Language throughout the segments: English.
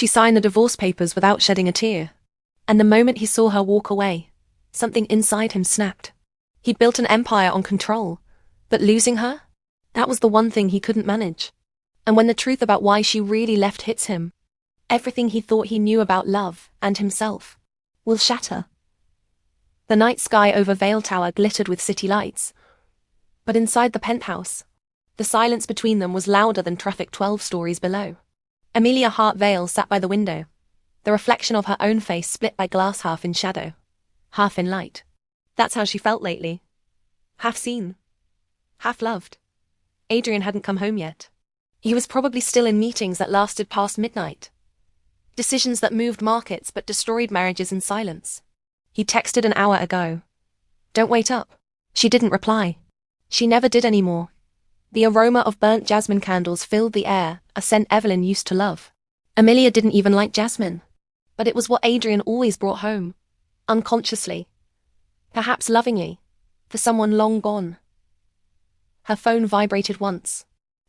She signed the divorce papers without shedding a tear. And the moment he saw her walk away, something inside him snapped. He'd built an empire on control, but losing her? That was the one thing he couldn't manage. And when the truth about why she really left hits him, everything he thought he knew about love and himself will shatter. The night sky over Vale Tower glittered with city lights. But inside the penthouse, the silence between them was louder than traffic 12 stories below. Amelia Hart Vale sat by the window, the reflection of her own face split by glass, half in shadow, half in light. That's how she felt lately. Half seen, half loved. Adrian hadn't come home yet. He was probably still in meetings that lasted past midnight. Decisions that moved markets but destroyed marriages in silence. He texted an hour ago. "Don't wait up." She didn't reply. She never did anymore. The aroma of burnt jasmine candles filled the air, a scent Evelyn used to love. Amelia didn't even like jasmine. But it was what Adrian always brought home. Unconsciously. Perhaps lovingly. For someone long gone. Her phone vibrated once.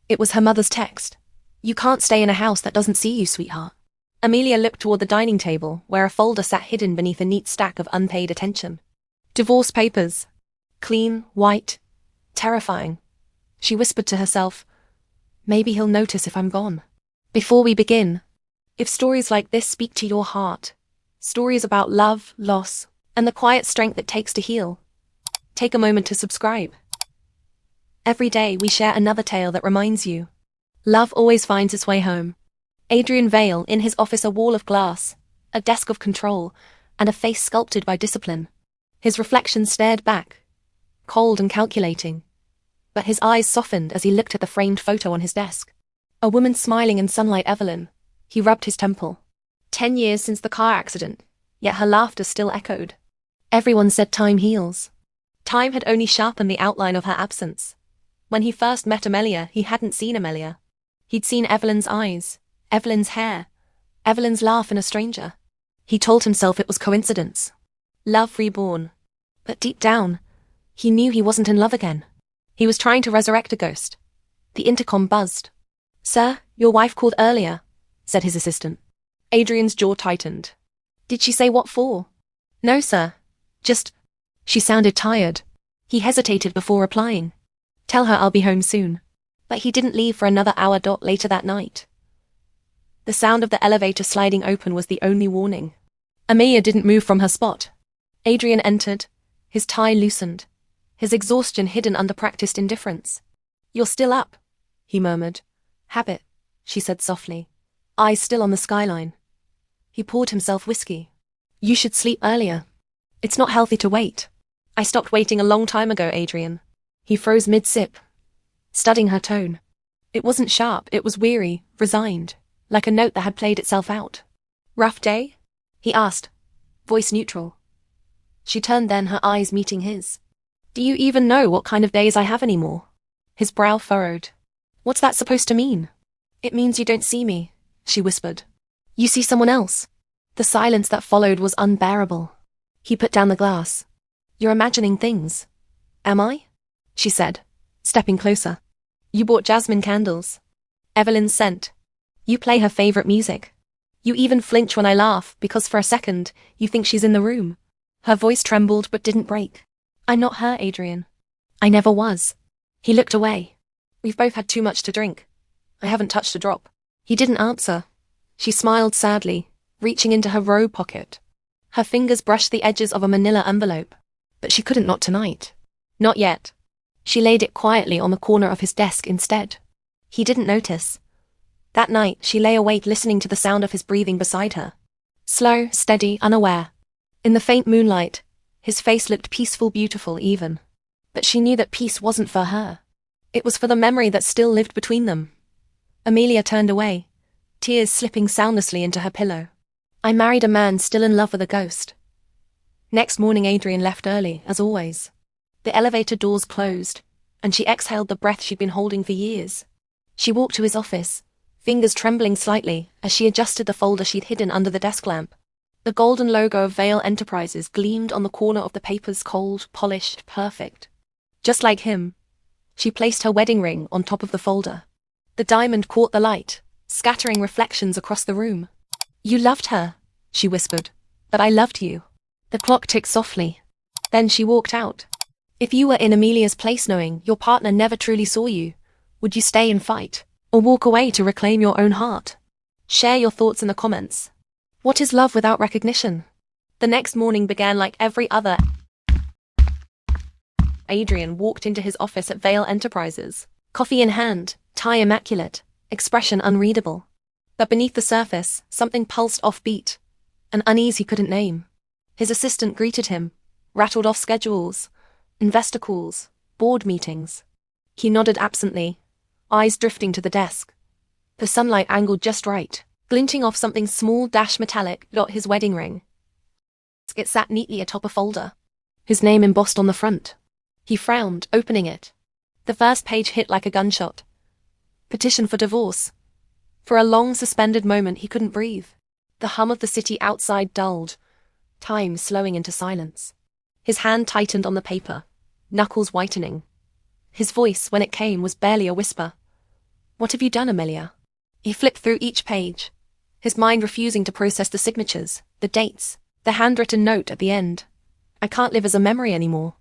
It was her mother's text. "You can't stay in a house that doesn't see you, sweetheart." Amelia looked toward the dining table, where a folder sat hidden beneath a neat stack of unpaid attention. Divorce papers. Clean, white, terrifying. She whispered to herself, "Maybe he'll notice if I'm gone." Before we begin, if stories like this speak to your heart, stories about love, loss, and the quiet strength it takes to heal, take a moment to subscribe. Every day we share another tale that reminds you, love always finds its way home. Adrian Vale, in his office, a wall of glass, a desk of control, and a face sculpted by discipline. His reflection stared back, cold and calculating, but his eyes softened as he looked at the framed photo on his desk. A woman smiling in sunlight, Evelyn. He rubbed his temple. 10 years since the car accident, yet her laughter still echoed. Everyone said time heals. Time had only sharpened the outline of her absence. When he first met Amelia, he hadn't seen Amelia. He'd seen Evelyn's eyes, Evelyn's hair, Evelyn's laugh in a stranger. He told himself it was coincidence. Love reborn. But deep down, he knew he wasn't in love again. He was trying to resurrect a ghost. The intercom buzzed. "Sir, your wife called earlier," said his assistant. Adrian's jaw tightened. "Did she say what for?" "No, sir. Just..." She sounded tired. He hesitated before replying. "Tell her I'll be home soon." But he didn't leave for another hour. Later that night. The sound of the elevator sliding open was the only warning. Amelia didn't move from her spot. Adrian entered, his tie loosened, his exhaustion hidden under practiced indifference. "You're still up," he murmured. "Habit," she said softly, eyes still on the skyline. He poured himself whiskey. "You should sleep earlier. It's not healthy to wait." "I stopped waiting a long time ago, Adrian." He froze mid-sip, studying her tone. It wasn't sharp, it was weary, resigned, like a note that had played itself out. "Rough day?" he asked, voice neutral. She turned then, her eyes meeting his. "Do you even know what kind of days I have anymore?" His brow furrowed. "What's that supposed to mean?" "It means you don't see me," she whispered. "You see someone else." The silence that followed was unbearable. He put down the glass. "You're imagining things." "Am I?" she said, stepping closer. "You bought jasmine candles. Evelyn's scent. You play her favorite music. You even flinch when I laugh because for a second, you think she's in the room." Her voice trembled but didn't break. "I'm not her, Adrian. I never was." He looked away. "We've both had too much to drink. I haven't touched a drop." He didn't answer. She smiled sadly, reaching into her robe pocket. Her fingers brushed the edges of a manila envelope. But she couldn't, not tonight. Not yet. She laid it quietly on the corner of his desk instead. He didn't notice. That night, she lay awake listening to the sound of his breathing beside her. Slow, steady, unaware. In the faint moonlight, his face looked peaceful, beautiful even. But she knew that peace wasn't for her. It was for the memory that still lived between them. Amelia turned away, tears slipping soundlessly into her pillow. "I married a man still in love with a ghost." Next morning, Adrian left early, as always. The elevator doors closed, and she exhaled the breath she'd been holding for years. She walked to his office, fingers trembling slightly as she adjusted the folder she'd hidden under the desk lamp. The golden logo of Vale Enterprises gleamed on the corner of the papers, cold, polished, perfect. Just like him. She placed her wedding ring on top of the folder. The diamond caught the light, scattering reflections across the room. You loved her, she whispered. But I loved you. The clock ticked softly. Then she walked out. If you were in Amelia's place knowing your partner never truly saw you, would you stay and fight? Or walk away to reclaim your own heart? Share your thoughts in the comments. What is love without recognition? The next morning began like every other. Adrian walked into his office at Vale Enterprises. Coffee in hand, tie immaculate, expression unreadable. But beneath the surface, something pulsed offbeat. An unease he couldn't name. His assistant greeted him, rattled off schedules, investor calls, board meetings. He nodded absently, eyes drifting to the desk. The sunlight angled just right, glinting off something small metallic, his wedding ring. It sat neatly atop a folder, his name embossed on the front. He frowned, opening it. The first page hit like a gunshot. Petition for divorce. For a long suspended moment he couldn't breathe. The hum of the city outside dulled, time slowing into silence. His hand tightened on the paper, knuckles whitening. His voice, when it came, was barely a whisper. What have you done, Amelia? He flipped through each page, his mind refusing to process the signatures, the dates, the handwritten note at the end. I can't live as a memory anymore.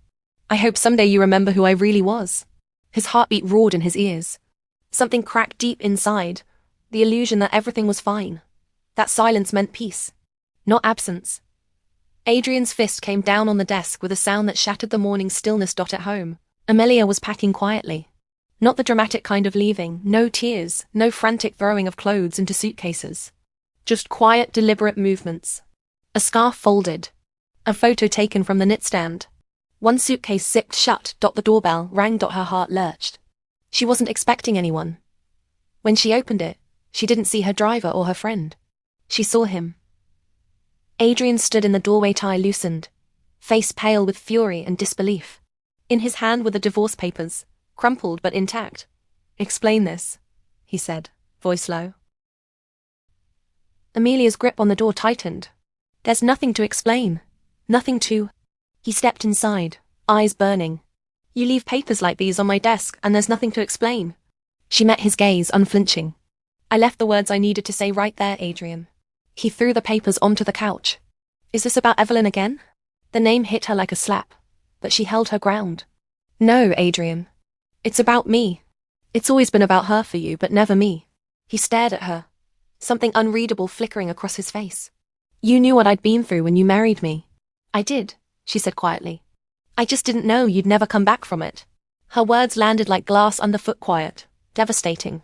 I hope someday you remember who I really was. His heartbeat roared in his ears. Something cracked deep inside, the illusion that everything was fine. That silence meant peace, not absence. Adrian's fist came down on the desk with a sound that shattered the morning stillness. At home, Amelia was packing quietly. Not the dramatic kind of leaving, no tears, no frantic throwing of clothes into suitcases. Just quiet, deliberate movements. A scarf folded. A photo taken from the knitstand. One suitcase zipped shut. The doorbell rang. Her heart lurched. She wasn't expecting anyone. When she opened it, she didn't see her driver or her friend. She saw him. Adrian stood in the doorway, tie loosened, face pale with fury and disbelief. In his hand were the divorce papers, crumpled but intact. Explain this, he said, voice low. Amelia's grip on the door tightened. There's nothing to explain. Nothing to... He stepped inside, eyes burning. You leave papers like these on my desk and there's nothing to explain. She met his gaze, unflinching. I left the words I needed to say right there, Adrian. He threw the papers onto the couch. Is this about Evelyn again? The name hit her like a slap, but she held her ground. No, Adrian. It's about me. It's always been about her for you, but never me. He stared at her, something unreadable flickering across his face. You knew what I'd been through when you married me. I did, she said quietly. I just didn't know you'd never come back from it. Her words landed like glass underfoot, quiet, devastating.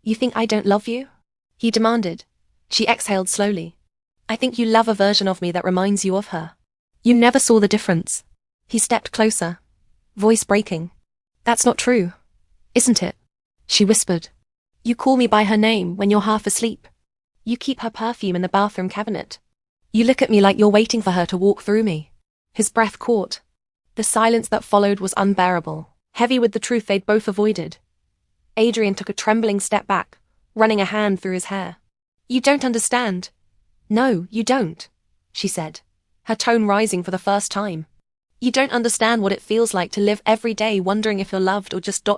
You think I don't love you? He demanded. She exhaled slowly. I think you love a version of me that reminds you of her. You never saw the difference. He stepped closer, voice breaking. That's not true, isn't it? She whispered. You call me by her name when you're half asleep. You keep her perfume in the bathroom cabinet. You look at me like you're waiting for her to walk through me. His breath caught. The silence that followed was unbearable, heavy with the truth they'd both avoided. Adrian took a trembling step back, running a hand through his hair. You don't understand. No, you don't, she said, her tone rising for the first time. You don't understand what it feels like to live every day wondering if you're loved or just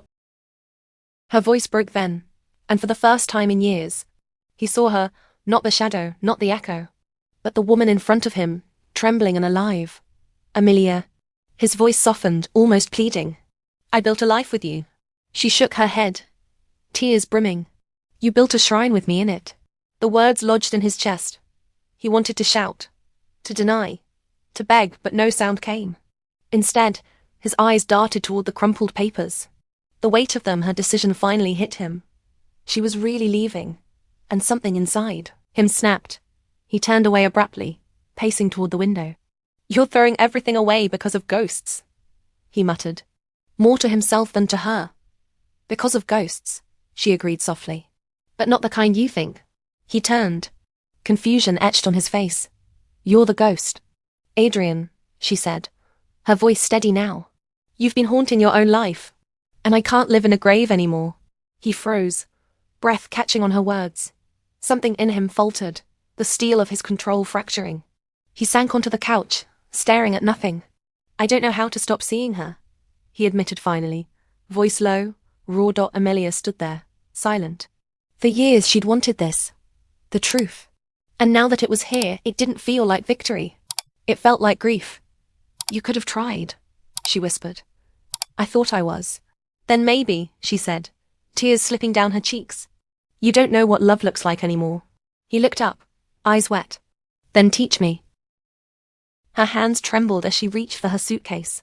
Her voice broke then, and for the first time in years, he saw her, not the shadow, not the echo, but the woman in front of him, trembling and alive. Amelia. His voice softened, almost pleading. I built a life with you. She shook her head, tears brimming. You built a shrine with me in it. The words lodged in his chest. He wanted to shout, to deny, to beg, but no sound came. Instead, his eyes darted toward the crumpled papers. The weight of them, her decision finally hit him. She was really leaving, and something inside him snapped. He turned away abruptly, pacing toward the window. You're throwing everything away because of ghosts, he muttered, more to himself than to her. Because of ghosts, she agreed softly. But not the kind you think. He turned, confusion etched on his face. You're the ghost. Adrian, she said, her voice steady now. You've been haunting your own life, and I can't live in a grave anymore. He froze, breath catching on her words. Something in him faltered, the steel of his control fracturing. He sank onto the couch, staring at nothing. I don't know how to stop seeing her, he admitted finally, voice low, raw. Amelia stood there, silent. For years she'd wanted this. The truth. And now that it was here, it didn't feel like victory. It felt like grief. You could have tried, she whispered. I thought I was. Then maybe, she said, tears slipping down her cheeks. You don't know what love looks like anymore. He looked up, eyes wet. Then teach me. Her hands trembled as she reached for her suitcase.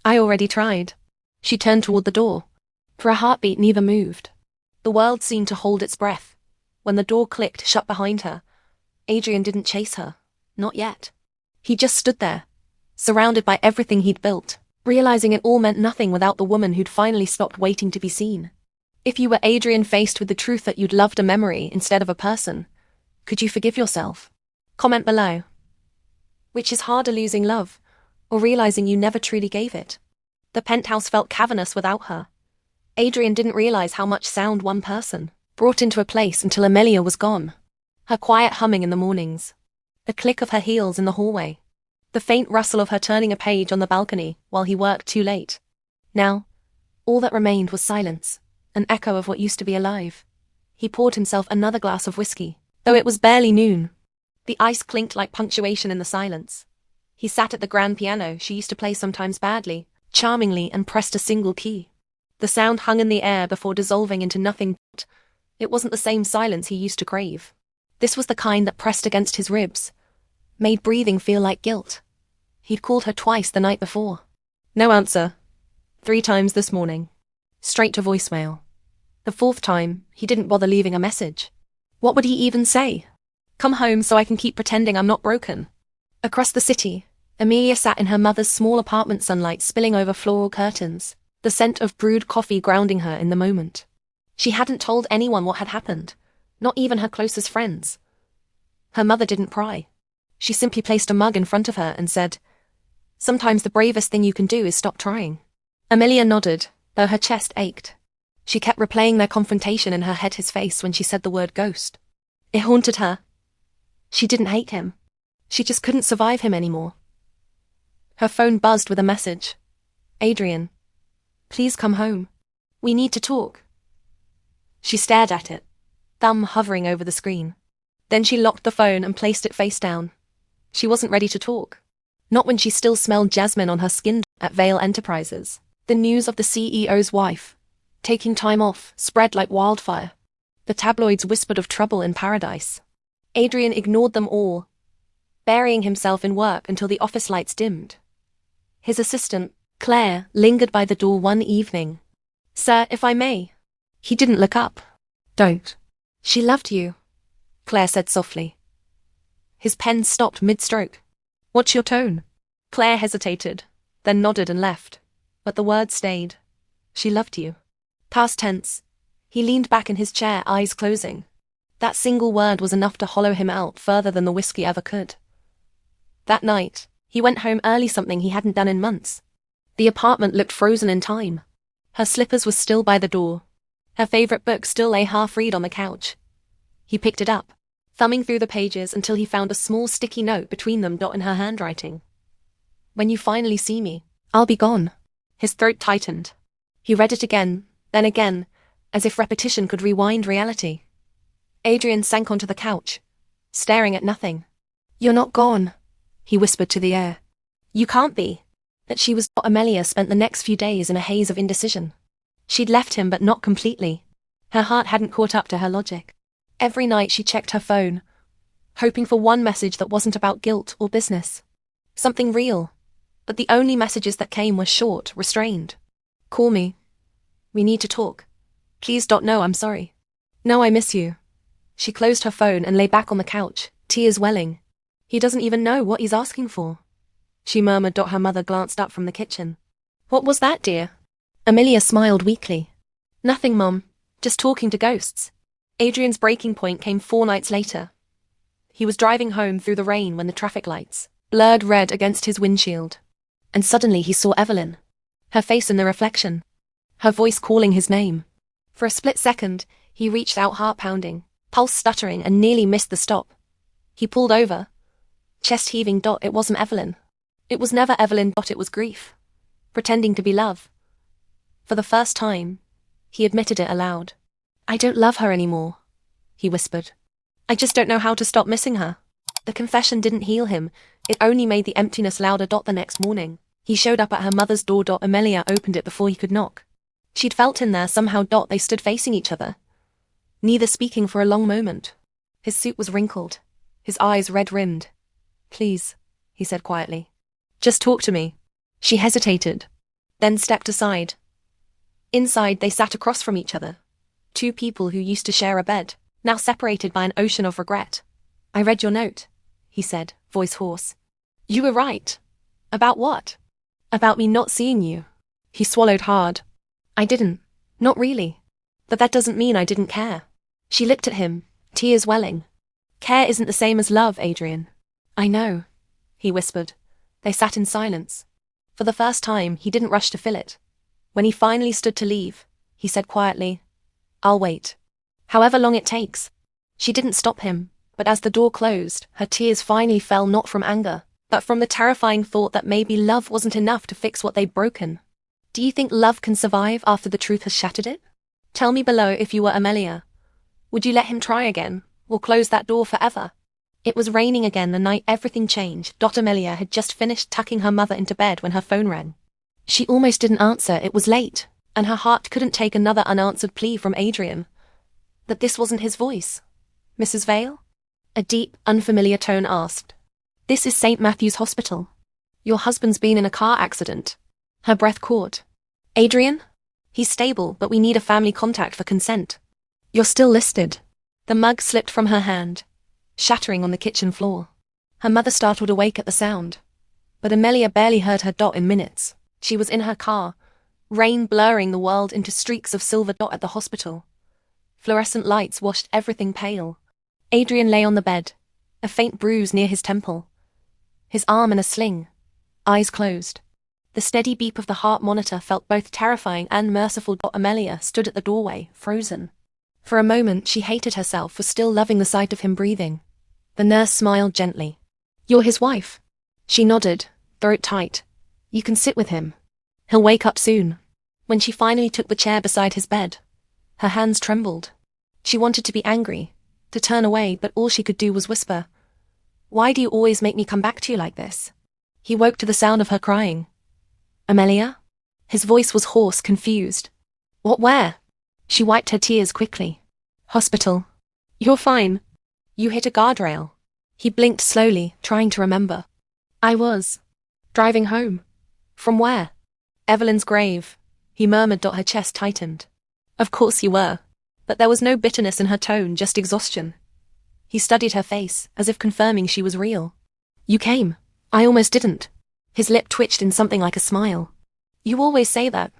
I already tried. She turned toward the door. For a heartbeat, neither moved. The world seemed to hold its breath. When the door clicked shut behind her, Adrian didn't chase her. Not yet. He just stood there, surrounded by everything he'd built, realizing it all meant nothing without the woman who'd finally stopped waiting to be seen. If you were Adrian faced with the truth that you'd loved a memory instead of a person, could you forgive yourself? Comment below. Which is harder, losing love, or realizing you never truly gave it? The penthouse felt cavernous without her. Adrian didn't realize how much sound one person brought into a place until Amelia was gone. Her quiet humming in the mornings, the click of her heels in the hallway, the faint rustle of her turning a page on the balcony while he worked too late. Now, all that remained was silence, an echo of what used to be alive. He poured himself another glass of whiskey, though it was barely noon. The ice clinked like punctuation in the silence. He sat at the grand piano she used to play sometimes badly, charmingly, and pressed a single key. The sound hung in the air before dissolving into nothing but. It wasn't the same silence he used to crave. This was the kind that pressed against his ribs, made breathing feel like guilt. He'd called her twice the night before. No answer. 3 times this morning. Straight to voicemail. The 4th time, he didn't bother leaving a message. What would he even say? Come home so I can keep pretending I'm not broken. Across the city, Amelia sat in her mother's small apartment, sunlight spilling over floral curtains, the scent of brewed coffee grounding her in the moment. She hadn't told anyone what had happened, not even her closest friends. Her mother didn't pry. She simply placed a mug in front of her and said, "Sometimes the bravest thing you can do is stop trying." Amelia nodded, though her chest ached. She kept replaying their confrontation in her head, his face when she said the word ghost. It haunted her. She didn't hate him. She just couldn't survive him anymore. Her phone buzzed with a message. Adrian, please come home. We need to talk. She stared at it, thumb hovering over the screen. Then she locked the phone and placed it face down. She wasn't ready to talk. Not when she still smelled jasmine on her skin. At Vale Enterprises, the news of the CEO's wife taking time off spread like wildfire. The tabloids whispered of trouble in paradise. Adrian ignored them all, burying himself in work until the office lights dimmed. His assistant, Claire, lingered by the door one evening. "Sir, if I may." He didn't look up. "Don't." "She loved you," Claire said softly. His pen stopped mid-stroke. "What's your tone?" Claire hesitated, then nodded and left. But the word stayed. "She loved you." Past tense. He leaned back in his chair, eyes closing. That single word was enough to hollow him out further than the whiskey ever could. That night, he went home early, something he hadn't done in months. The apartment looked frozen in time. Her slippers were still by the door. Her favorite book still lay half-read on the couch. He picked it up, thumbing through the pages until he found a small sticky note between them, in her handwriting. "When you finally see me, I'll be gone." His throat tightened. He read it again, then again, as if repetition could rewind reality. Adrian sank onto the couch, staring at nothing. "You're not gone," he whispered to the air. "You can't be." That she was. Amelia spent the next few days in a haze of indecision. She'd left him, but not completely. Her heart hadn't caught up to her logic. Every night she checked her phone, hoping for one message that wasn't about guilt or business. Something real. But the only messages that came were short, restrained. "Call me. We need to talk. Please. No, I'm sorry. No, I miss you." She closed her phone and lay back on the couch, tears welling. "He doesn't even know what he's asking for," she murmured. Her mother glanced up from the kitchen. "What was that, dear?" Amelia smiled weakly. "Nothing, Mom. Just talking to ghosts." Adrian's breaking point came 4 nights later. He was driving home through the rain when the traffic lights blurred red against his windshield. And suddenly he saw Evelyn. Her face in the reflection. Her voice calling his name. For a split second, he reached out, heart pounding, pulse stuttering, and nearly missed the stop. He pulled over, chest heaving. It wasn't Evelyn. It was never Evelyn. It was grief, pretending to be love. For the first time, he admitted it aloud. "I don't love her anymore," he whispered. I just don't know how to stop missing her. The confession didn't heal him, it only made the emptiness louder. The next morning, he showed up at her mother's door. Amelia opened it before he could knock. She'd felt him there somehow. They stood facing each other, neither speaking for a long moment. His suit was wrinkled, his eyes red-rimmed. Please, he said quietly. Just talk to me. She hesitated, then stepped aside. Inside, they sat across from each other. Two people who used to share a bed, now separated by an ocean of regret. I read your note, he said, voice hoarse. You were right. About what? About me not seeing you. He swallowed hard. I didn't. Not really. But that doesn't mean I didn't care. She looked at him, tears welling. Care isn't the same as love, Adrian. I know, he whispered. They sat in silence. For the first time, he didn't rush to fill it. When he finally stood to leave, he said quietly, I'll wait. However long it takes. She didn't stop him, but as the door closed, her tears finally fell not from anger, but from the terrifying thought that maybe love wasn't enough to fix what they'd broken. Do you think love can survive after the truth has shattered it? Tell me below if you were Amelia. Would you let him try again, or close that door forever? It was raining again the night everything changed. Amelia had just finished tucking her mother into bed when her phone rang. She almost didn't answer, it was late, and her heart couldn't take another unanswered plea from Adrian. That this wasn't his voice. Mrs. Vale? A deep, unfamiliar tone asked. This is St. Matthew's Hospital. Your husband's been in a car accident. Her breath caught. Adrian? He's stable, but we need a family contact for consent. You're still listed. The mug slipped from her hand, shattering on the kitchen floor. Her mother startled awake at the sound. But Amelia barely heard her. In minutes, she was in her car, rain blurring the world into streaks of silver. At the hospital, fluorescent lights washed everything pale. Adrian lay on the bed, a faint bruise near his temple, his arm in a sling, eyes closed. The steady beep of the heart monitor felt both terrifying and merciful. Amelia stood at the doorway, frozen. For a moment, she hated herself for still loving the sight of him breathing. The nurse smiled gently. You're his wife. She nodded, throat tight. You can sit with him. He'll wake up soon. When she finally took the chair beside his bed, her hands trembled. She wanted to be angry, to turn away, but all she could do was whisper, Why do you always make me come back to you like this? He woke to the sound of her crying. Amelia? His voice was hoarse, confused. What, where? She wiped her tears quickly. Hospital. You're fine. You hit a guardrail. He blinked slowly, trying to remember. I was. Driving home. From where? Evelyn's grave. He murmured. Her chest tightened. Of course you were. But there was no bitterness in her tone, just exhaustion. He studied her face, as if confirming she was real. You came. I almost didn't. His lip twitched in something like a smile. You always say that.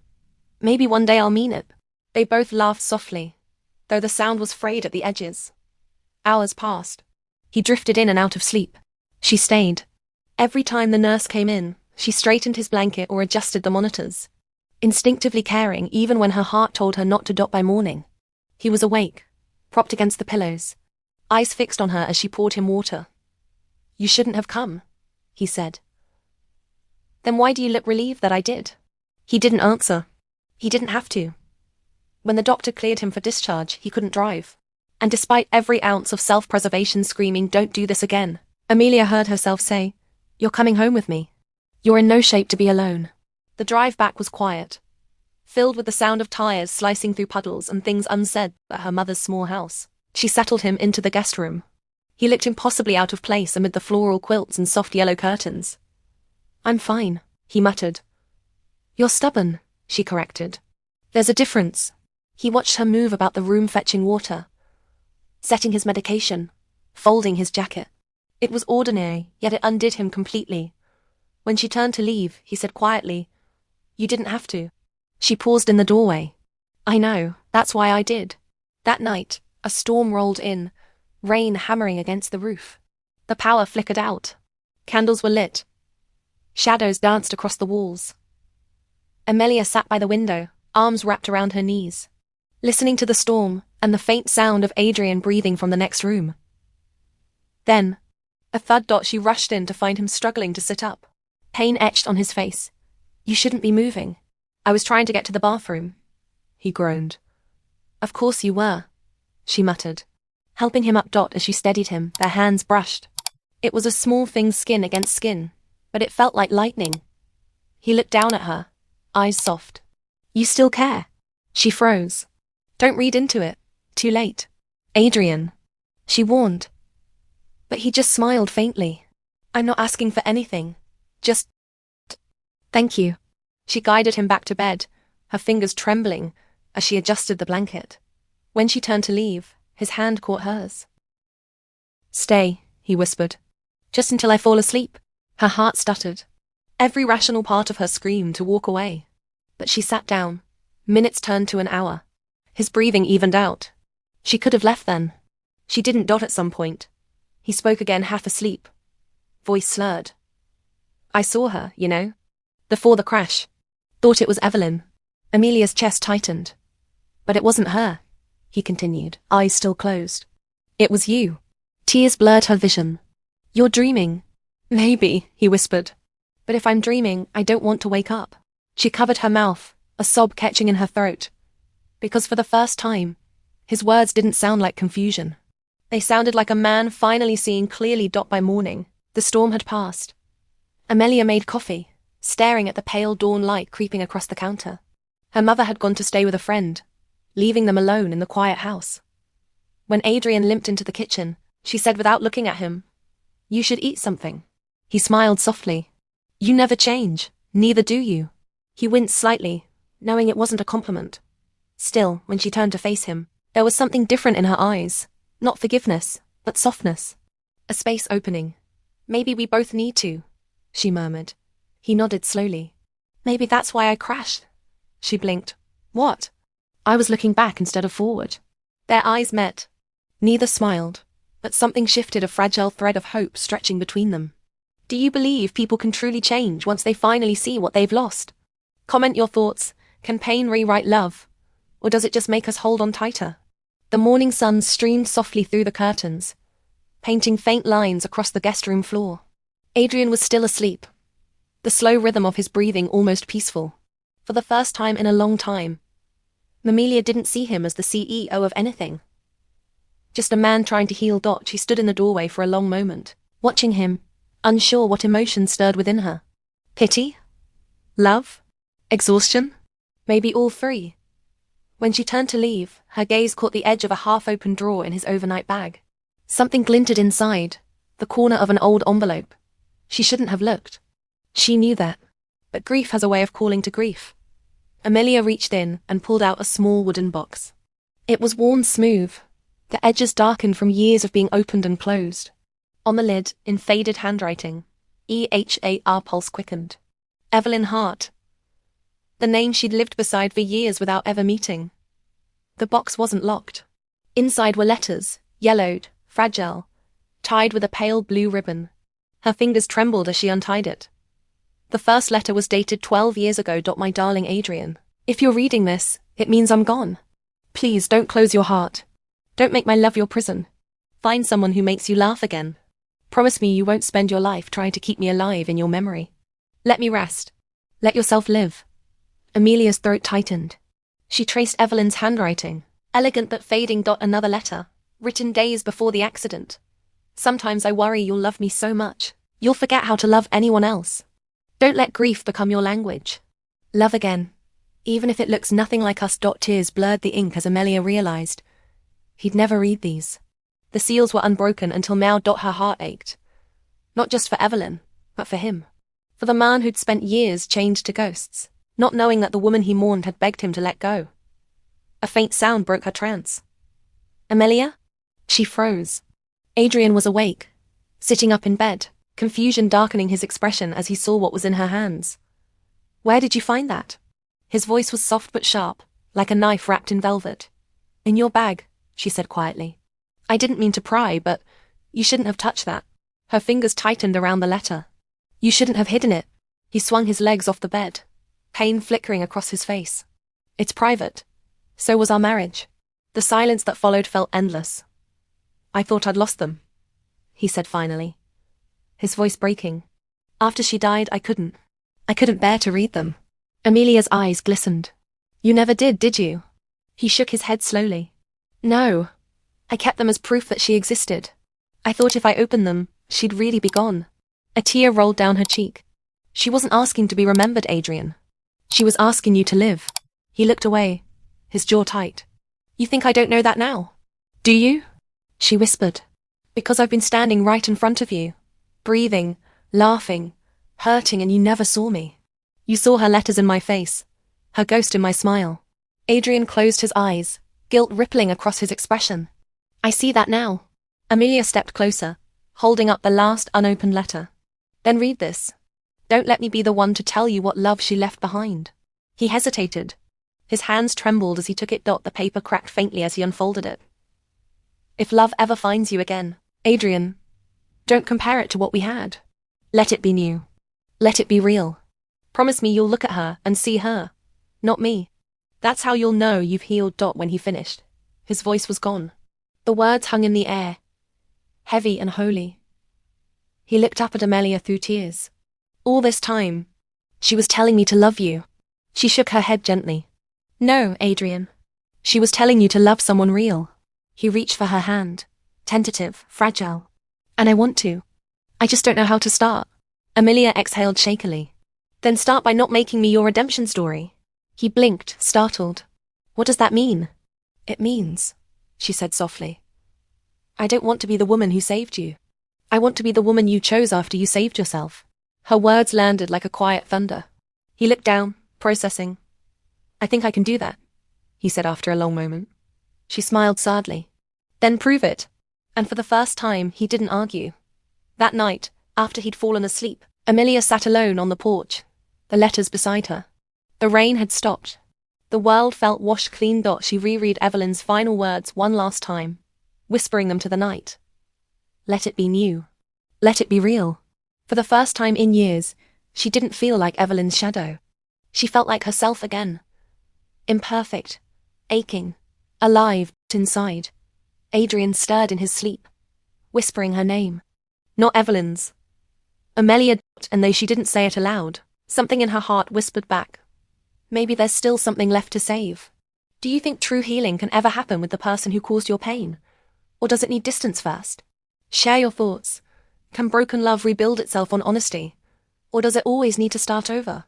Maybe one day I'll mean it. They both laughed softly, though the sound was frayed at the edges. Hours passed. He drifted in and out of sleep. She stayed. Every time the nurse came in, she straightened his blanket or adjusted the monitors, instinctively caring even when her heart told her not to. By morning, he was awake, propped against the pillows, eyes fixed on her as she poured him water. You shouldn't have come, he said. Then why do you look relieved that I did? He didn't answer. He didn't have to. When the doctor cleared him for discharge, he couldn't drive. And despite every ounce of self-preservation screaming, don't do this again, Amelia heard herself say, You're coming home with me. You're in no shape to be alone. The drive back was quiet, filled with the sound of tires slicing through puddles and things unsaid at her mother's small house. She settled him into the guest room. He looked impossibly out of place amid the floral quilts and soft yellow curtains. I'm fine, he muttered. You're stubborn, she corrected. There's a difference. He watched her move about the room fetching water, setting his medication, folding his jacket. It was ordinary, yet it undid him completely. When she turned to leave, he said quietly, You didn't have to. She paused in the doorway. I know, that's why I did. That night, a storm rolled in, rain hammering against the roof. The power flickered out. Candles were lit. Shadows danced across the walls. Amelia sat by the window, arms wrapped around her knees, listening to the storm and the faint sound of Adrian breathing from the next room. Then, a thud. She rushed in to find him struggling to sit up, pain etched on his face. You shouldn't be moving. I was trying to get to the bathroom, he groaned. Of course you were, she muttered. helping him up. As she steadied him, their hands brushed. It was a small thing, skin against skin, but it felt like lightning. He looked down at her, eyes soft. You still care? She froze. Don't read into it. Too late. Adrian. She warned. But he just smiled faintly. I'm not asking for anything. Just... Thank you. She guided him back to bed, her fingers trembling as she adjusted the blanket. When she turned to leave, his hand caught hers. Stay, he whispered. Just until I fall asleep. Her heart stuttered. Every rational part of her screamed to walk away. But she sat down. Minutes turned to an hour. His breathing evened out. She could have left then. She didn't. At some point. He spoke again, half asleep. Voice slurred. I saw her, you know. Before the crash. Thought it was Evelyn. Amelia's chest tightened. But it wasn't her, he continued, eyes still closed. It was you. Tears blurred her vision. You're dreaming. Maybe, he whispered. But if I'm dreaming, I don't want to wake up. She covered her mouth, a sob catching in her throat. Because for the first time, his words didn't sound like confusion. They sounded like a man finally seeing clearly. By morning, the storm had passed. Amelia made coffee, staring at the pale dawn light creeping across the counter. Her mother had gone to stay with a friend, leaving them alone in the quiet house. When Adrian limped into the kitchen, she said without looking at him, You should eat something. He smiled softly. You never change, neither do you. He winced slightly, knowing it wasn't a compliment. Still, when she turned to face him, there was something different in her eyes. Not forgiveness, but softness. A space opening. Maybe we both need to, she murmured. He nodded slowly. Maybe that's why I crashed. She blinked. What? I was looking back instead of forward. Their eyes met. Neither smiled, but something shifted, a fragile thread of hope stretching between them. Do you believe people can truly change once they finally see what they've lost? Comment your thoughts. Can pain rewrite love? Or does it just make us hold on tighter? The morning sun streamed softly through the curtains, painting faint lines across the guest room floor. Adrian was still asleep, the slow rhythm of his breathing almost peaceful. For the first time in a long time, Amelia didn't see him as the CEO of anything. Just a man trying to heal. She stood in the doorway for a long moment, watching him, unsure what emotion stirred within her. Pity? Love? Exhaustion? Maybe all three. When she turned to leave, her gaze caught the edge of a half-open drawer in his overnight bag. Something glinted inside, the corner of an old envelope. She shouldn't have looked. She knew that. But grief has a way of calling to grief. Amelia reached in and pulled out a small wooden box. It was worn smooth, the edges darkened from years of being opened and closed. On the lid, in faded handwriting, EHAR. Pulse quickened. Evelyn Hart. The name she'd lived beside for years without ever meeting. The box wasn't locked. Inside were letters, yellowed, fragile, tied with a pale blue ribbon. Her fingers trembled as she untied it. The first letter was dated 12 years ago. My darling Adrian, if you're reading this, it means I'm gone. Please don't close your heart. Don't make my love your prison. Find someone who makes you laugh again. Promise me you won't spend your life trying to keep me alive in your memory. Let me rest. Let yourself live. Amelia's throat tightened. She traced Evelyn's handwriting, elegant but fading. Another letter, written days before the accident. Sometimes I worry you'll love me so much, you'll forget how to love anyone else. Don't let grief become your language. Love again, even if it looks nothing like us. Tears blurred the ink as Amelia realized he'd never read these. The seals were unbroken until now. Her heart ached. Not just for Evelyn, but for him. For the man who'd spent years chained to ghosts, not knowing that the woman he mourned had begged him to let go. A faint sound broke her trance. Amelia? She froze. Adrian was awake, sitting up in bed, confusion darkening his expression as he saw what was in her hands. Where did you find that? His voice was soft but sharp, like a knife wrapped in velvet. In your bag, she said quietly. I didn't mean to pry, but you shouldn't have touched that. Her fingers tightened around the letter. You shouldn't have hidden it. He swung his legs off the bed, pain flickering across his face. It's private. So was our marriage. The silence that followed felt endless. I thought I'd lost them, he said finally, his voice breaking. After she died, I couldn't bear to read them. Amelia's eyes glistened. You never did you? He shook his head slowly. No. I kept them as proof that she existed. I thought if I opened them, she'd really be gone. A tear rolled down her cheek. She wasn't asking to be remembered, Adrian. She was asking you to live. He looked away, his jaw tight. You think I don't know that now? Do you? She whispered. Because I've been standing right in front of you, breathing, laughing, hurting, and you never saw me. You saw her letters in my face, her ghost in my smile. Adrian closed his eyes, guilt rippling across his expression. I see that now. Amelia stepped closer, holding up the last unopened letter. Then read this. Don't let me be the one to tell you what love she left behind. He hesitated. His hands trembled as he took it. The paper cracked faintly as he unfolded it. If love ever finds you again, Adrian, don't compare it to what we had. Let it be new. Let it be real. Promise me you'll look at her and see her, not me. That's how you'll know you've healed. When he finished, his voice was gone. The words hung in the air, heavy and holy. He looked up at Amelia through tears. All this time, she was telling me to love you. She shook her head gently. No, Adrian. She was telling you to love someone real. He reached for her hand, tentative, fragile. And I want to. I just don't know how to start. Amelia exhaled shakily. Then start by not making me your redemption story. He blinked, startled. What does that mean? It means, she said softly, I don't want to be the woman who saved you. I want to be the woman you chose after you saved yourself. Her words landed like a quiet thunder. He looked down, processing. I think I can do that, he said after a long moment. She smiled sadly. Then prove it. And for the first time, he didn't argue. That night, after he'd fallen asleep, Amelia sat alone on the porch, the letters beside her. The rain had stopped. The world felt washed clean. She reread Evelyn's final words one last time, whispering them to the night. Let it be new. Let it be real. For the first time in years, she didn't feel like Evelyn's shadow. She felt like herself again. Imperfect, aching, alive inside. Adrian stirred in his sleep, whispering her name. Not Evelyn's. Amelia, and though she didn't say it aloud, something in her heart whispered back. Maybe there's still something left to save. Do you think true healing can ever happen with the person who caused your pain? Or does it need distance first? Share your thoughts. Can broken love rebuild itself on honesty? Or does it always need to start over?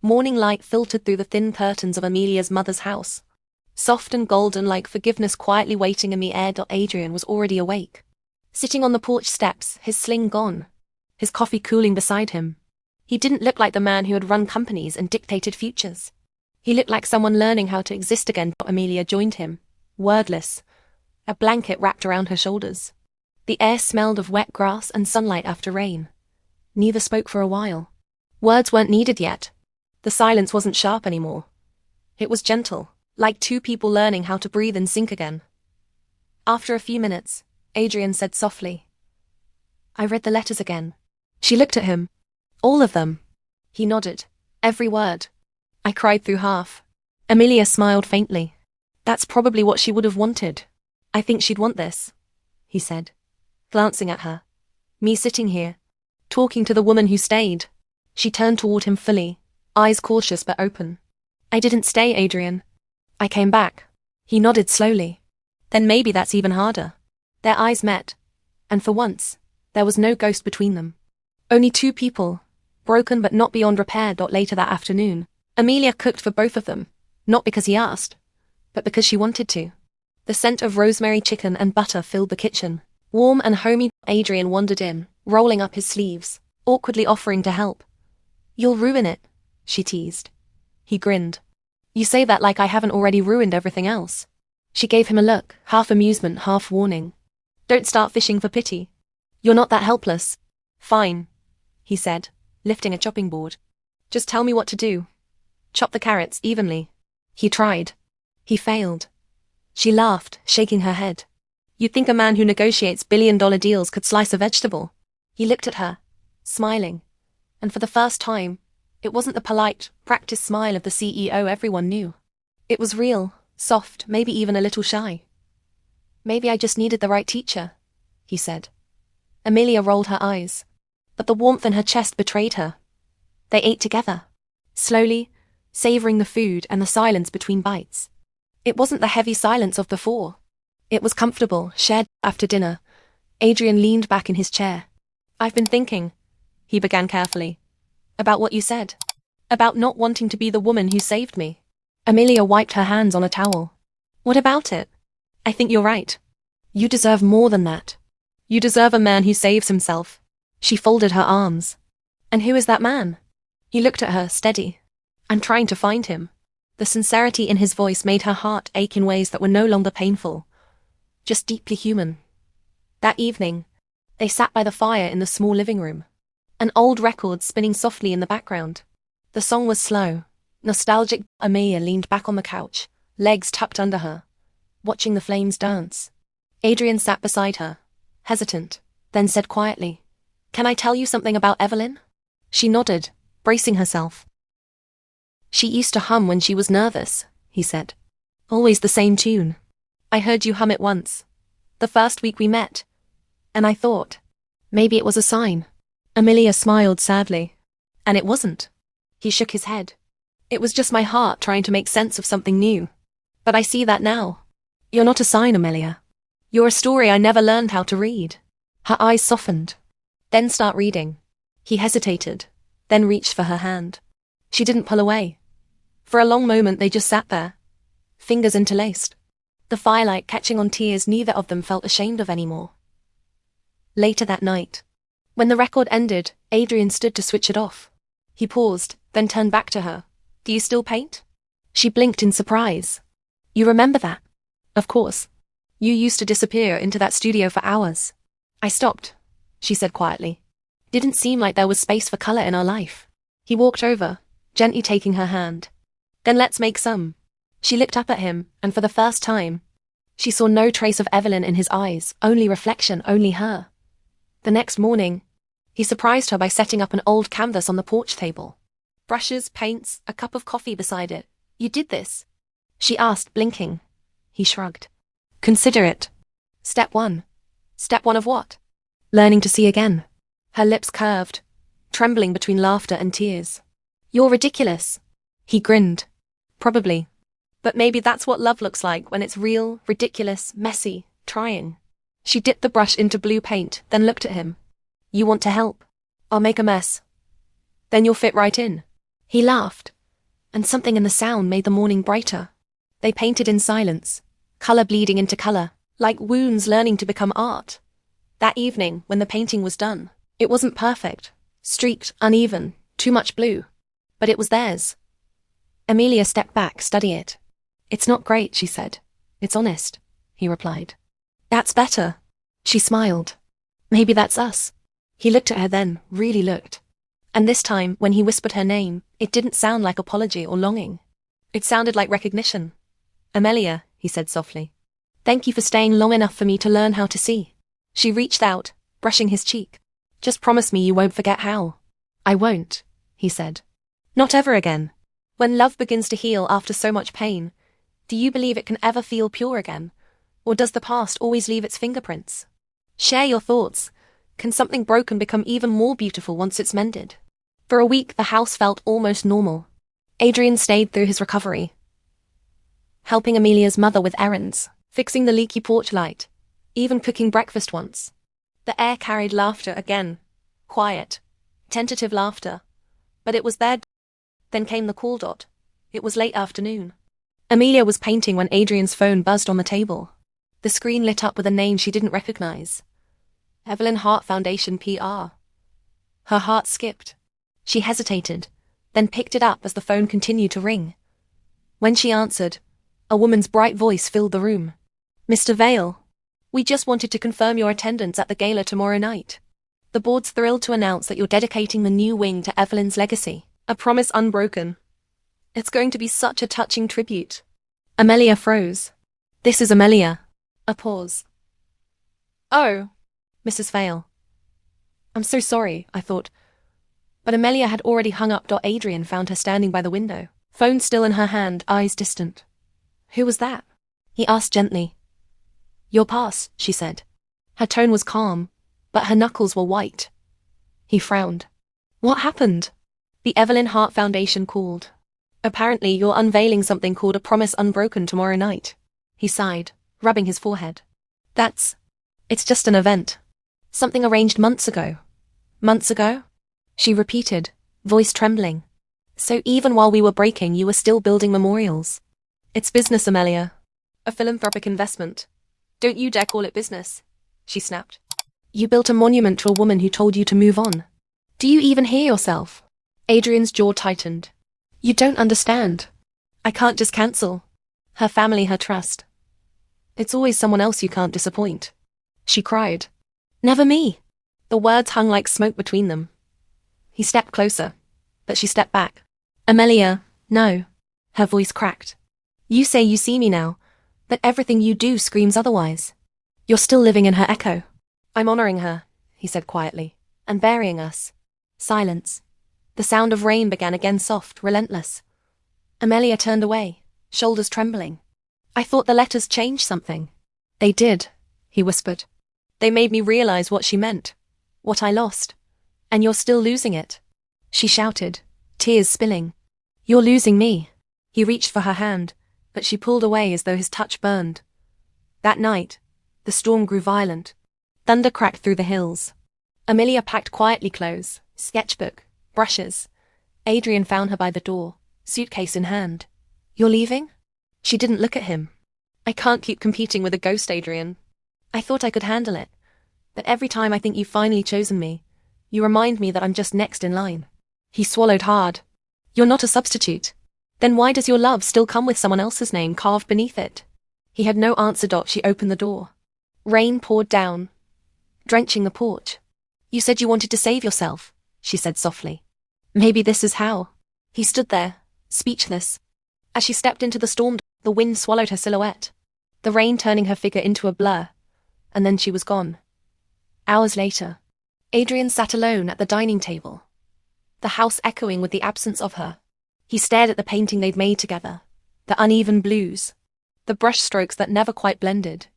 Morning light filtered through the thin curtains of Amelia's mother's house. Soft and golden like forgiveness quietly waiting in the air. Adrian was already awake. Sitting on the porch steps, his sling gone, his coffee cooling beside him. He didn't look like the man who had run companies and dictated futures. He looked like someone learning how to exist again. Amelia joined him, wordless, a blanket wrapped around her shoulders. The air smelled of wet grass and sunlight after rain. Neither spoke for a while. Words weren't needed yet. The silence wasn't sharp anymore. It was gentle, like two people learning how to breathe and sink again. After a few minutes, Adrian said softly, I read the letters again. She looked at him. All of them. He nodded. Every word. I cried through half. Amelia smiled faintly. That's probably what she would have wanted. I think she'd want this, he said, glancing at her. Me sitting here, talking to the woman who stayed. She turned toward him fully, eyes cautious but open. I didn't stay, Adrian. I came back. He nodded slowly. Then maybe that's even harder. Their eyes met, and for once, there was no ghost between them. Only two people, broken but not beyond repair. Later that afternoon, Amelia cooked for both of them, not because he asked, but because she wanted to. The scent of rosemary chicken and butter filled the kitchen. Warm and homey. Adrian wandered in, rolling up his sleeves, awkwardly offering to help. You'll ruin it, she teased. He grinned. You say that like I haven't already ruined everything else. She gave him a look, half amusement, half warning. Don't start fishing for pity. You're not that helpless. Fine, he said, lifting a chopping board. Just tell me what to do. Chop the carrots evenly. He tried. He failed. She laughed, shaking her head. You'd think a man who negotiates billion-dollar deals could slice a vegetable. He looked at her, smiling. And for the first time, it wasn't the polite, practiced smile of the CEO everyone knew. It was real, soft, maybe even a little shy. Maybe I just needed the right teacher, he said. Amelia rolled her eyes, but the warmth in her chest betrayed her. They ate together, slowly, savoring the food and the silence between bites. It wasn't the heavy silence of before. It was comfortable, shared. After dinner, Adrian leaned back in his chair. "I've been thinking," he began carefully, "about what you said. About not wanting to be the woman who saved me." Amelia wiped her hands on a towel. "What about it? I think you're right. You deserve more than that. You deserve a man who saves himself." She folded her arms. "And who is that man?" He looked at her, steady. "I'm trying to find him." The sincerity in his voice made her heart ache in ways that were no longer painful, just deeply human. That evening, they sat by the fire in the small living room, an old record spinning softly in the background. The song was slow, nostalgic. Amelia leaned back on the couch, legs tucked under her, watching the flames dance. Adrian sat beside her, hesitant, then said quietly, "Can I tell you something about Evelyn?" She nodded, bracing herself. "She used to hum when she was nervous," he said. "Always the same tune. I heard you hum it once, the first week we met, and I thought, maybe it was a sign." Amelia smiled sadly. "And it wasn't." He shook his head. "It was just my heart trying to make sense of something new. But I see that now. You're not a sign, Amelia. You're a story I never learned how to read." Her eyes softened. "Then start reading." He hesitated, then reached for her hand. She didn't pull away. For a long moment they just sat there, fingers interlaced, the firelight catching on tears neither of them felt ashamed of anymore. Later that night, when the record ended, Adrian stood to switch it off. He paused, then turned back to her. "Do you still paint?" She blinked in surprise. "You remember that?" "Of course. You used to disappear into that studio for hours." "I stopped," she said quietly. "Didn't seem like there was space for color in our life." He walked over, gently taking her hand. "Then let's make some." She looked up at him, and for the first time, she saw no trace of Evelyn in his eyes, only reflection, only her. The next morning, he surprised her by setting up an old canvas on the porch table. Brushes, paints, a cup of coffee beside it. "You did this?" she asked, blinking. He shrugged. "Consider it. Step 1. Step 1 of what?" "Learning to see again." Her lips curved, trembling between laughter and tears. "You're ridiculous." He grinned. "Probably. But maybe that's what love looks like when it's real, ridiculous, messy, trying." She dipped the brush into blue paint, then looked at him. "You want to help? I'll make a mess. Then you'll fit right in." He laughed, and something in the sound made the morning brighter. They painted in silence, color bleeding into color, like wounds learning to become art. That evening, when the painting was done, it wasn't perfect, streaked, uneven, too much blue. But it was theirs. Amelia stepped back, study it. "It's not great," she said. "It's honest," he replied. "That's better." She smiled. "Maybe that's us." He looked at her then, really looked. And this time, when he whispered her name, it didn't sound like apology or longing. It sounded like recognition. "Amelia," he said softly. "Thank you for staying long enough for me to learn how to see." She reached out, brushing his cheek. "Just promise me you won't forget how." "I won't," he said. "Not ever again." When love begins to heal after so much pain, do you believe it can ever feel pure again? Or does the past always leave its fingerprints? Share your thoughts. Can something broken become even more beautiful once it's mended? For a week, the house felt almost normal. Adrian stayed through his recovery, helping Amelia's mother with errands, fixing the leaky porch light, even cooking breakfast once. The air carried laughter again. Quiet, tentative laughter. But it was there. Then came the call dot. It was late afternoon. Amelia was painting when Adrian's phone buzzed on the table. The screen lit up with a name she didn't recognize. Evelyn Hart Foundation PR. Her heart skipped. She hesitated, then picked it up as the phone continued to ring. When she answered, a woman's bright voice filled the room. "Mr. Vale, we just wanted to confirm your attendance at the gala tomorrow night. The board's thrilled to announce that you're dedicating the new wing to Evelyn's legacy. A promise unbroken. It's going to be such a touching tribute." Amelia froze. "This is Amelia." A pause. "Oh, Mrs. Vale. I'm so sorry," I thought. But Amelia had already hung up. Adrian found her standing by the window, phone still in her hand, eyes distant. "Who was that?" he asked gently. "Your pass," she said. Her tone was calm, but her knuckles were white. He frowned. "What happened?" "The Evelyn Hart Foundation called. Apparently you're unveiling something called A Promise Unbroken tomorrow night." He sighed. rubbing his forehead. It's just an event. Something arranged months ago. Months ago? She repeated, voice trembling. So even while we were breaking, you were still building memorials. It's business, Amelia. A philanthropic investment. Don't you dare call it business, she snapped. You built a monument to a woman who told you to move on. Do you even hear yourself? Adrian's jaw tightened. You don't understand. I can't just cancel. Her family, her trust. It's always someone else you can't disappoint. She cried. Never me. The words hung like smoke between them. He stepped closer, but she stepped back. Amelia, no. Her voice cracked. You say you see me now, but everything you do screams otherwise. You're still living in her echo. I'm honoring her, he said quietly, and burying us. Silence. The sound of rain began again, soft, relentless. Amelia turned away, shoulders trembling. I thought the letters changed something. They did, he whispered. They made me realize what she meant, what I lost. And you're still losing it. She shouted, tears spilling. You're losing me. He reached for her hand, but she pulled away as though his touch burned. That night, the storm grew violent. Thunder cracked through the hills. Amelia packed quietly clothes, sketchbook, brushes. Adrian found her by the door, suitcase in hand. You're leaving? She didn't look at him. I can't keep competing with a ghost, Adrian. I thought I could handle it. But every time I think you've finally chosen me, you remind me that I'm just next in line. He swallowed hard. You're not a substitute. Then why does your love still come with someone else's name carved beneath it? He had no answer. She opened the door. Rain poured down, drenching the porch. You said you wanted to save yourself, she said softly. Maybe this is how. He stood there, speechless. As she stepped into the storm, the wind swallowed her silhouette, the rain turning her figure into a blur, and then she was gone. Hours later, Adrian sat alone at the dining table, the house echoing with the absence of her. He stared at the painting they'd made together, the uneven blues, the brush strokes that never quite blended.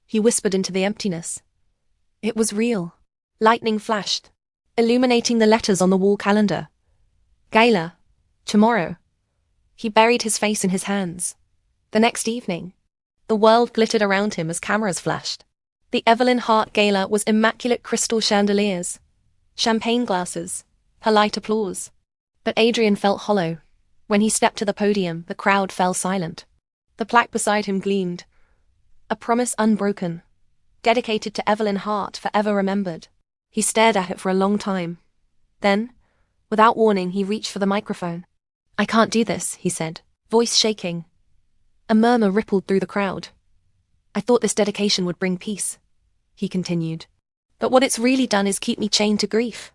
He whispered into the emptiness. It was real. Lightning flashed, illuminating the letters on the wall calendar. Gala. Tomorrow. He buried his face in his hands. The next evening, the world glittered around him as cameras flashed. The Amelia Hart Gala was immaculate crystal chandeliers, champagne glasses, polite applause. But Adrian felt hollow. When he stepped to the podium, the crowd fell silent. The plaque beside him gleamed. A promise unbroken, dedicated to Amelia Hart, forever remembered. He stared at it for a long time. Then, without warning, he reached for the microphone. I can't do this, he said, voice shaking. A murmur rippled through the crowd. I thought this dedication would bring peace, he continued. But what it's really done is keep me chained to grief.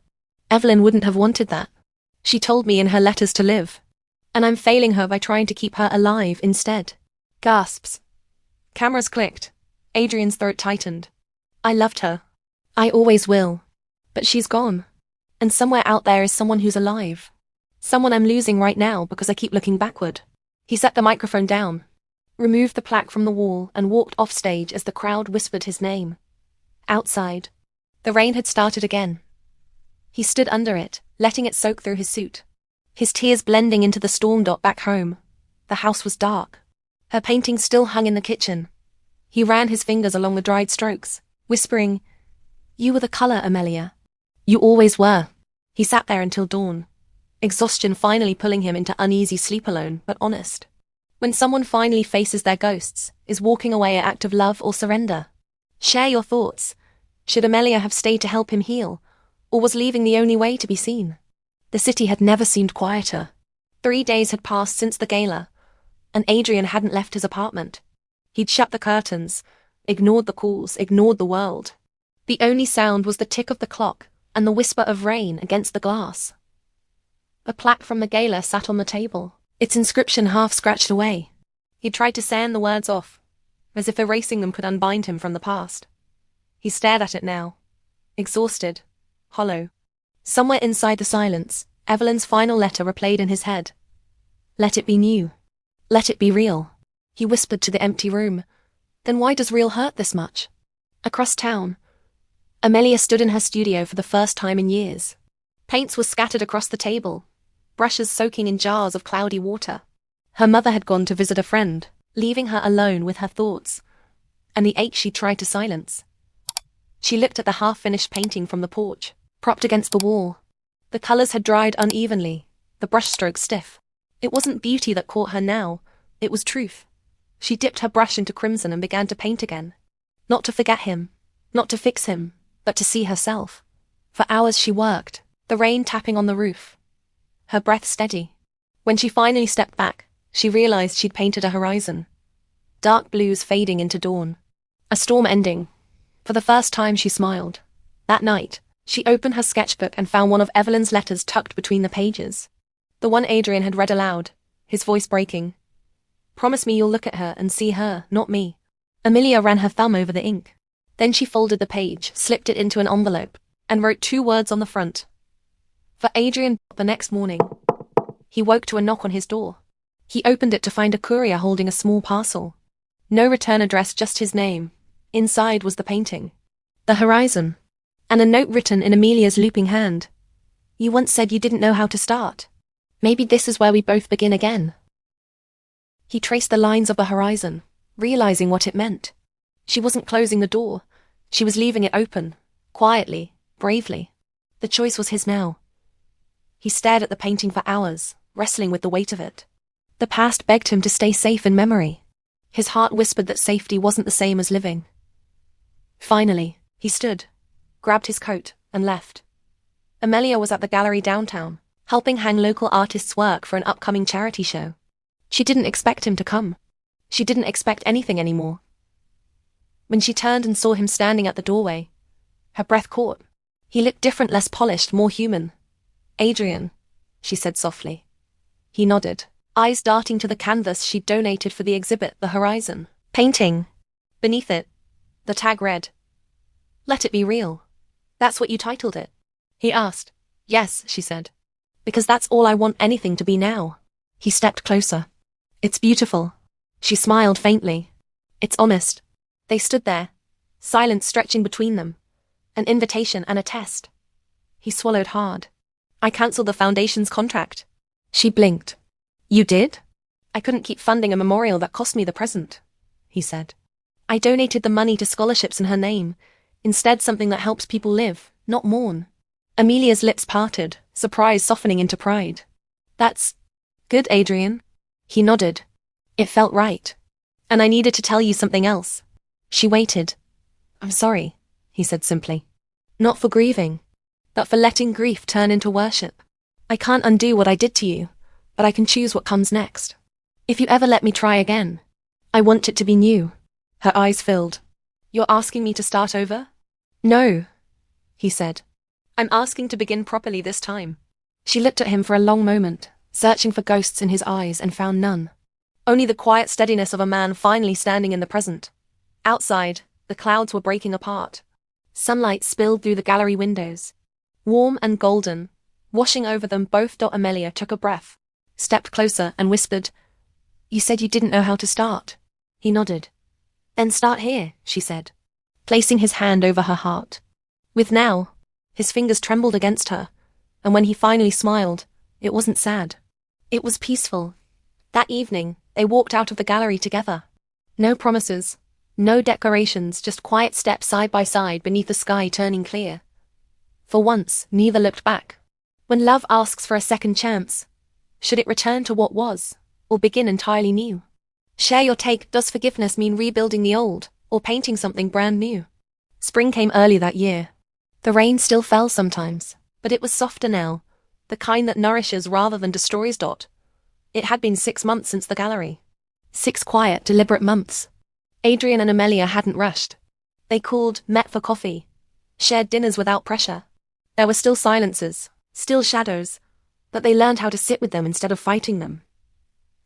Evelyn wouldn't have wanted that. She told me in her letters to live. And I'm failing her by trying to keep her alive instead. Gasps. Cameras clicked. Adrian's throat tightened. I loved her. I always will. But she's gone. And somewhere out there is someone who's alive. Someone I'm losing right now because I keep looking backward. He set the microphone down, removed the plaque from the wall, and walked off stage as the crowd whispered his name. Outside, the rain had started again. He stood under it, letting it soak through his suit. His tears blending into the storm. Back home, the house was dark. Her painting still hung in the kitchen. He ran his fingers along the dried strokes, whispering, You were the color, Amelia. You always were. He sat there until dawn, exhaustion finally pulling him into uneasy sleep, alone but honest. When someone finally faces their ghosts, is walking away an act of love or surrender? Share your thoughts. Should Amelia have stayed to help him heal, or was leaving the only way to be seen? The city had never seemed quieter. 3 days had passed since the gala, and Adrian hadn't left his apartment. He'd shut the curtains, ignored the calls, ignored the world. The only sound was the tick of the clock and the whisper of rain against the glass. A plaque from the gala sat on the table, its inscription half scratched away. He tried to sand the words off, as if erasing them could unbind him from the past. He stared at it now, exhausted, hollow. Somewhere inside the silence, Evelyn's final letter replayed in his head. Let it be new. Let it be real. He whispered to the empty room. Then why does real hurt this much? Across town, Amelia stood in her studio for the first time in years. Paints were scattered across the table, brushes soaking in jars of cloudy water. Her mother had gone to visit a friend, leaving her alone with her thoughts. and the ache she tried to silence. She looked at the half-finished painting from the porch, propped against the wall. The colors had dried unevenly, the brushstrokes stiff. It wasn't beauty that caught her now, it was truth. She dipped her brush into crimson and began to paint again. Not to forget him, not to fix him, but to see herself. For hours she worked, the rain tapping on the roof, her breath steady. When she finally stepped back, she realized she'd painted a horizon. Dark blues fading into dawn. A storm ending. For the first time she smiled. That night, she opened her sketchbook and found one of Evelyn's letters tucked between the pages. The one Adrian had read aloud, his voice breaking. "Promise me you'll look at her and see her, not me." Amelia ran her thumb over the ink. Then she folded the page, slipped it into an envelope, and wrote 2 words on the front. For Adrian. The next morning, he woke to a knock on his door. He opened it to find a courier holding a small parcel. No return address, just his name. Inside was the painting. The horizon. And a note written in Amelia's looping hand. "You once said you didn't know how to start. Maybe this is where we both begin again." He traced the lines of the horizon, realizing what it meant. She wasn't closing the door. She was leaving it open, quietly, bravely. The choice was his now. He stared at the painting for hours, wrestling with the weight of it. The past begged him to stay safe in memory. His heart whispered that safety wasn't the same as living. Finally, he stood, grabbed his coat, and left. Amelia was at the gallery downtown, helping hang local artists' work for an upcoming charity show. She didn't expect him to come. She didn't expect anything anymore. When she turned and saw him standing at the doorway, her breath caught. He looked different, less polished, more human. "Adrian," she said softly. He nodded, eyes darting to the canvas she'd donated for the exhibit, the horizon painting. Beneath it, the tag read, "Let it be real." "That's what you titled it?" he asked. "Yes," she said. "Because that's all I want anything to be now." He stepped closer. "It's beautiful." She smiled faintly. "It's honest." They stood there, silence stretching between them, an invitation and a test. He swallowed hard. "I cancelled the foundation's contract." She blinked. "You did?" "I couldn't keep funding a memorial that cost me the present," he said. "I donated the money to scholarships in her name, instead something that helps people live, not mourn." Amelia's lips parted, surprise softening into pride. "That's good, Adrian." He nodded. "It felt right. And I needed to tell you something else." She waited. "I'm sorry," he said simply. "Not for grieving, but for letting grief turn into worship. I can't undo what I did to you, but I can choose what comes next. If you ever let me try again, I want it to be new." Her eyes filled. "You're asking me to start over?" "No," he said. "I'm asking to begin properly this time." She looked at him for a long moment, searching for ghosts in his eyes, and found none. Only the quiet steadiness of a man finally standing in the present. Outside, the clouds were breaking apart. Sunlight spilled through the gallery windows, warm and golden, washing over them both. Amelia took a breath, stepped closer, and whispered, "You said you didn't know how to start." He nodded. "Then start here," she said, placing his hand over her heart. With now, his fingers trembled against her, and when he finally smiled, it wasn't sad. It was peaceful. That evening, they walked out of the gallery together. No promises, no declarations, just quiet steps side by side beneath the sky turning clear. For once, neither looked back. When love asks for a second chance, should it return to what was, or begin entirely new? Share your take. Does forgiveness mean rebuilding the old, or painting something brand new? Spring came early that year. The rain still fell sometimes, but it was softer now, the kind that nourishes rather than destroys. It had been 6 months since the gallery. 6 quiet, deliberate months. Adrian and Amelia hadn't rushed. They cooled, met for coffee, shared dinners without pressure. There were still silences, still shadows, but they learned how to sit with them instead of fighting them.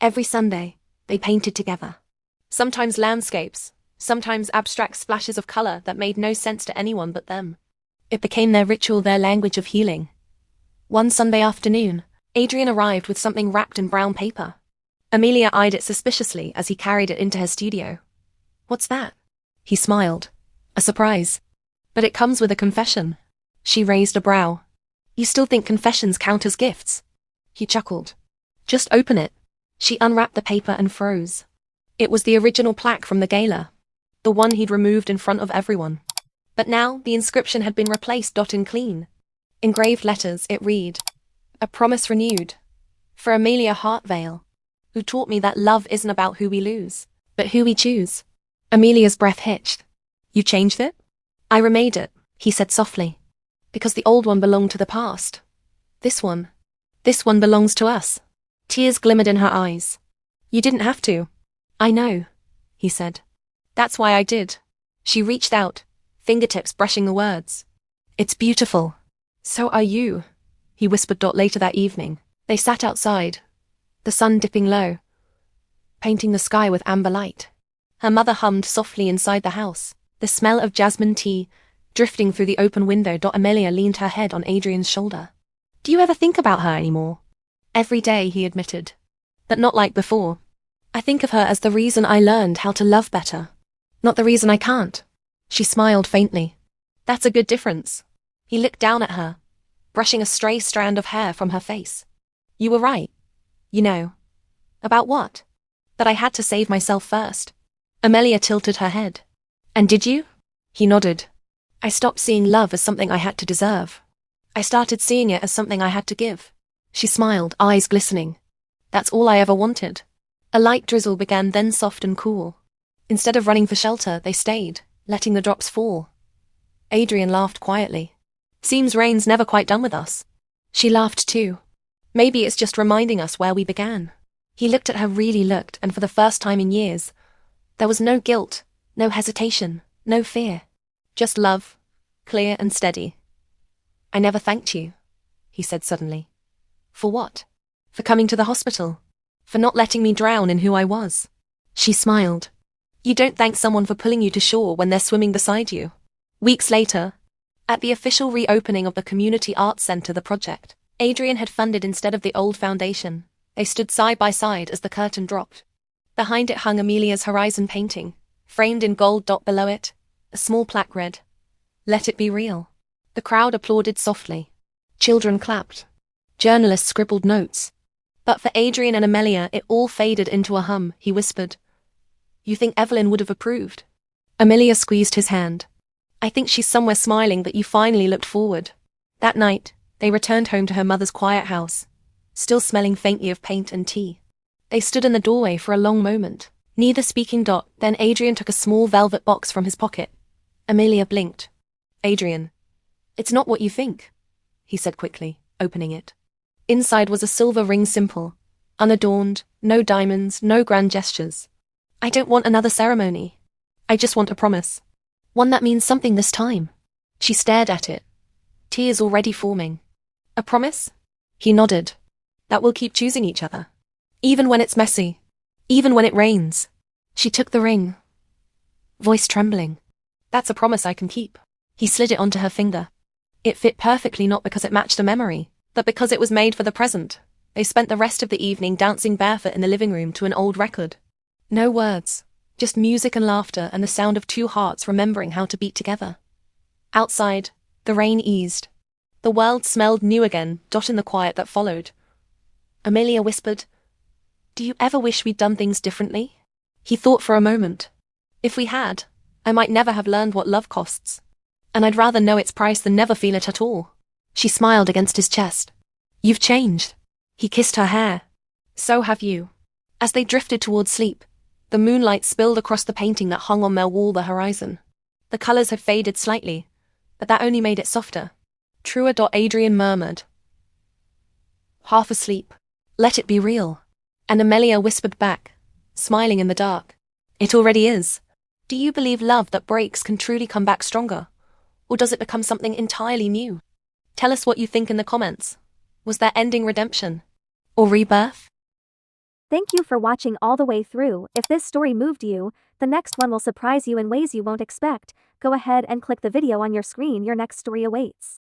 Every Sunday, they painted together. Sometimes landscapes, sometimes abstract splashes of color that made no sense to anyone but them. It became their ritual, their language of healing. One Sunday afternoon, Adrian arrived with something wrapped in brown paper. Amelia eyed it suspiciously as he carried it into her studio. "What's that?" He smiled. "A surprise. But it comes with a confession." She raised a brow. "You still think confessions count as gifts?" He chuckled. "Just open it." She unwrapped the paper and froze. It was the original plaque from the gala. the one he'd removed in front of everyone. But now, the inscription had been replaced in clean. Engraved letters, it read, "A promise renewed. For Amelia Hart Vale, who taught me that love isn't about who we lose, but who we choose." Amelia's breath hitched. "You changed it?" "I remade it," he said softly. "Because the old one belonged to the past. This one belongs to us." Tears glimmered in her eyes. "You didn't have to." "I know," he said. "That's why I did." She reached out, fingertips brushing the words. "It's beautiful." "So are you," he whispered. Later that evening, they sat outside, the sun dipping low, painting the sky with amber light. Her mother hummed softly inside the house, the smell of jasmine tea drifting through the open window. Amelia leaned her head on Adrian's shoulder. "Do you ever think about her anymore?" "Every day," he admitted. "But not like before. I think of her as the reason I learned how to love better, not the reason I can't." She smiled faintly. "That's a good difference." He looked down at her, brushing a stray strand of hair from her face. "You were right. You know." "About what?" "That I had to save myself first." Amelia tilted her head. "And did you?" He nodded. "I stopped seeing love as something I had to deserve. I started seeing it as something I had to give." She smiled, eyes glistening. "That's all I ever wanted." A light drizzle began, then soft and cool. Instead of running for shelter, they stayed, letting the drops fall. Adrian laughed quietly. "Seems rain's never quite done with us." She laughed too. "Maybe it's just reminding us where we began." He looked at her, really looked, and for the first time in years, there was no guilt, no hesitation, no fear. Just love, clear and steady. "I never thanked you," he said suddenly. "For what?" "For coming to the hospital. For not letting me drown in who I was." She smiled. "You don't thank someone for pulling you to shore when they're swimming beside you." Weeks later, at the official reopening of the Community Arts Center, the project Adrian had funded instead of the old foundation, they stood side by side as the curtain dropped. Behind it hung Amelia's Horizon painting, framed in gold. Below it, a small plaque read, "Let it be real." The crowd applauded softly. Children clapped. Journalists scribbled notes. But for Adrian and Amelia, it all faded into a hum. He whispered, "You think Evelyn would have approved?" Amelia squeezed his hand. "I think she's somewhere smiling that you finally looked forward." That night, they returned home to her mother's quiet house, still smelling faintly of paint and tea. They stood in the doorway for a long moment, neither speaking. Then Adrian took a small velvet box from his pocket. Amelia blinked. "Adrian, it's not what you think," he said quickly, opening it. Inside was a silver ring, simple, unadorned, no diamonds, no grand gestures. "I don't want another ceremony. I just want a promise. One that means something this time." She stared at it, tears already forming. "A promise?" He nodded. "That we'll keep choosing each other. Even when it's messy. Even when it rains." She took the ring, voice trembling. "That's a promise I can keep." He slid it onto her finger. It fit perfectly, not because it matched a memory, but because it was made for the present. They spent the rest of the evening dancing barefoot in the living room to an old record. No words, just music and laughter and the sound of two hearts remembering how to beat together. Outside, the rain eased. The world smelled new again. In the quiet that followed, Amelia whispered, "Do you ever wish we'd done things differently?" He thought for a moment. "If we had, I might never have learned what love costs. And I'd rather know its price than never feel it at all." She smiled against his chest. "You've changed." He kissed her hair. "So have you." As they drifted towards sleep, the moonlight spilled across the painting that hung on their wall, the horizon. The colors had faded slightly, but that only made it softer. "Truer." Adrian murmured, half asleep. "Let it be real." And Amelia whispered back, smiling in the dark, "It already is." Do you believe love that breaks can truly come back stronger? Or does it become something entirely new? Tell us what you think in the comments. Was there ending redemption? Or rebirth? Thank you for watching all the way through. If this story moved you, the next one will surprise you in ways you won't expect. Go ahead and click the video on your screen. Your next story awaits.